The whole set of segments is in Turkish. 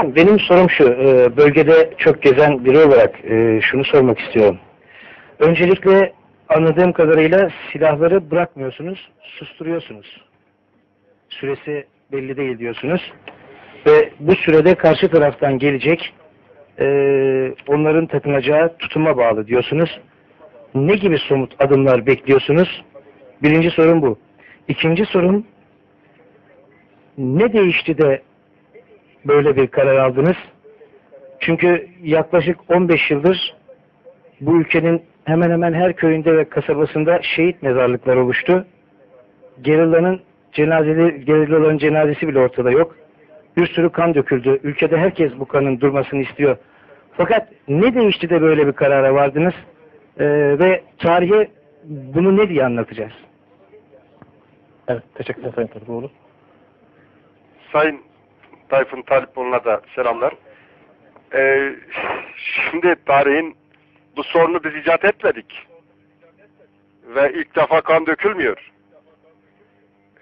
Hocam benim sorum şu, bölgede çok gezen biri olarak şunu sormak istiyorum. Öncelikle anladığım kadarıyla silahları bırakmıyorsunuz, susturuyorsunuz. Süresi belli değil diyorsunuz. Ve bu sürede karşı taraftan gelecek onların takınacağı tutuma bağlı diyorsunuz. Ne gibi somut adımlar bekliyorsunuz? Birinci sorum bu. İkinci sorum, ne değişti de böyle bir karar aldınız? Çünkü yaklaşık 15 yıldır bu ülkenin hemen hemen her köyünde ve kasabasında şehit mezarlıkları oluştu. Gerillaların cenazesi bile ortada yok. Bir sürü kan döküldü. Ülkede herkes bu kanın durmasını istiyor. Fakat ne değişti de böyle bir karara vardınız? Ve tarihe bunu ne diye anlatacağız? Evet, teşekkür ederim Sayın Talipoğlu. Sayın Tayfun Talipoğlu'na da selamlar. Şimdi tarihin bu sorunu biz icat etmedik. Ve ilk defa kan dökülmüyor.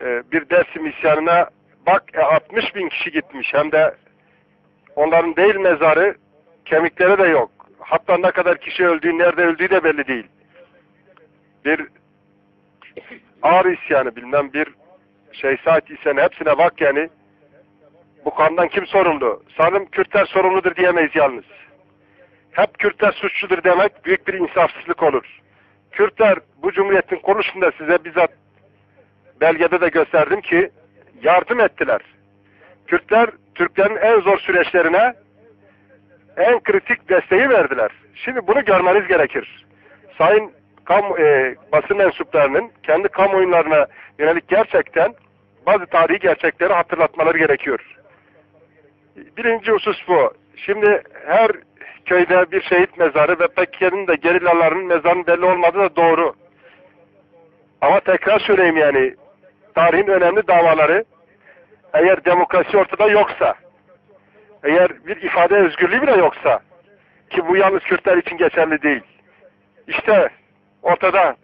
Bir Dersim isyanına bak 60 bin kişi gitmiş. Hem de onların değil mezarı, kemikleri de yok. Hatta ne kadar kişi öldüğü, nerede öldüğü de belli değil. Bir ağır isyanı, bilmem bir Said isyanı, hepsine bak yani. Bu kandan kim sorumlu? Sanırım Kürtler sorumludur diyemeyiz yalnız. Hep Kürtler suçludur demek büyük bir insafsızlık olur. Kürtler bu cumhuriyetin kuruluşunda size bizzat belgede de gösterdim ki yardım ettiler. Kürtler Türklerin en zor süreçlerine en kritik desteği verdiler. Şimdi bunu görmeniz gerekir. Sayın basın mensuplarının kendi kamuoylarına yönelik gerçekten bazı tarihi gerçekleri hatırlatmaları gerekiyor. Birinci husus bu. Şimdi her köyde bir şehit mezarı ve Pekker'in de gerillaların mezarının belli olmadığı da doğru. Ama tekrar söyleyeyim yani, tarihin önemli davaları, eğer demokrasi ortada yoksa, eğer bir ifade özgürlüğü bile yoksa, ki bu yalnız Kürtler için geçerli değil, işte ortada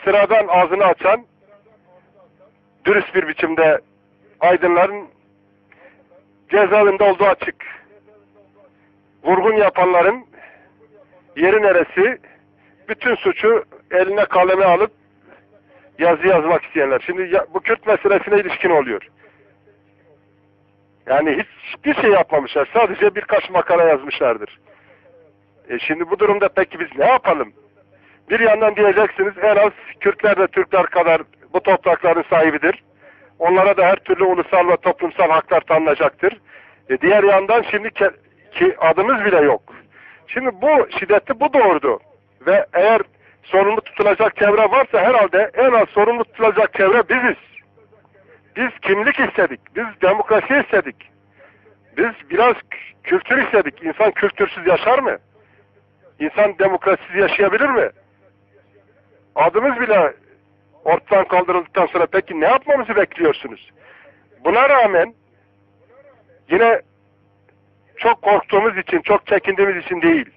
sıradan ağzını açan, dürüst bir biçimde aydınların cezaevinde olduğu açık. Vurgun yapanların yeri neresi? Bütün suçu eline kaleme alıp yazı yazmak isteyenler. Şimdi bu Kürt meselesine ilişkin oluyor. Yani hiçbir şey yapmamışlar. Sadece birkaç makale yazmışlardır. Şimdi bu durumda peki biz ne yapalım? Bir yandan diyeceksiniz en az Kürtler de Türkler kadar bu toprakların sahibidir. Onlara da her türlü ulusal ve toplumsal haklar tanınacaktır. Diğer yandan şimdi ki adımız bile yok. Şimdi bu şiddeti bu doğurdu. Ve eğer sorumlu tutulacak çevre varsa herhalde en az sorumlu tutulacak çevre biziz. Biz kimlik istedik. Biz demokrasi istedik. Biz biraz kültür istedik. İnsan kültürsüz yaşar mı? İnsan demokrasisiz yaşayabilir mi? Adımız bile ortadan kaldırıldıktan sonra peki ne yapmamızı bekliyorsunuz? Buna rağmen yine çok korktuğumuz için, çok çekindiğimiz için değil.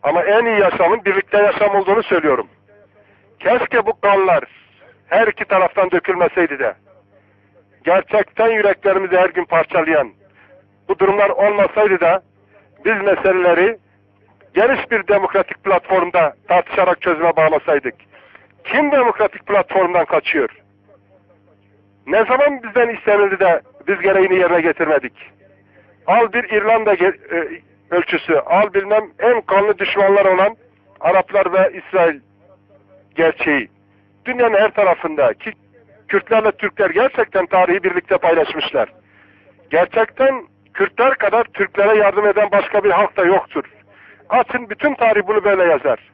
Ama en iyi yaşamın birlikte yaşam olduğunu söylüyorum. Keşke bu kanlar her iki taraftan dökülmeseydi de gerçekten yüreklerimizi her gün parçalayan bu durumlar olmasaydı da biz meseleleri geniş bir demokratik platformda tartışarak çözüme bağlasaydık. Kim demokratik platformdan kaçıyor? Ne zaman bizden istenildi de biz gereğini yerine getirmedik? Al bir İrlanda ölçüsü, al bilmem en kanlı düşmanlar olan Araplar ve İsrail gerçeği. Dünyanın her tarafında ki Kürtlerle Türkler gerçekten tarihi birlikte paylaşmışlar. Gerçekten Kürtler kadar Türklere yardım eden başka bir halk da yoktur. Açın bütün tarih bunu böyle yazar.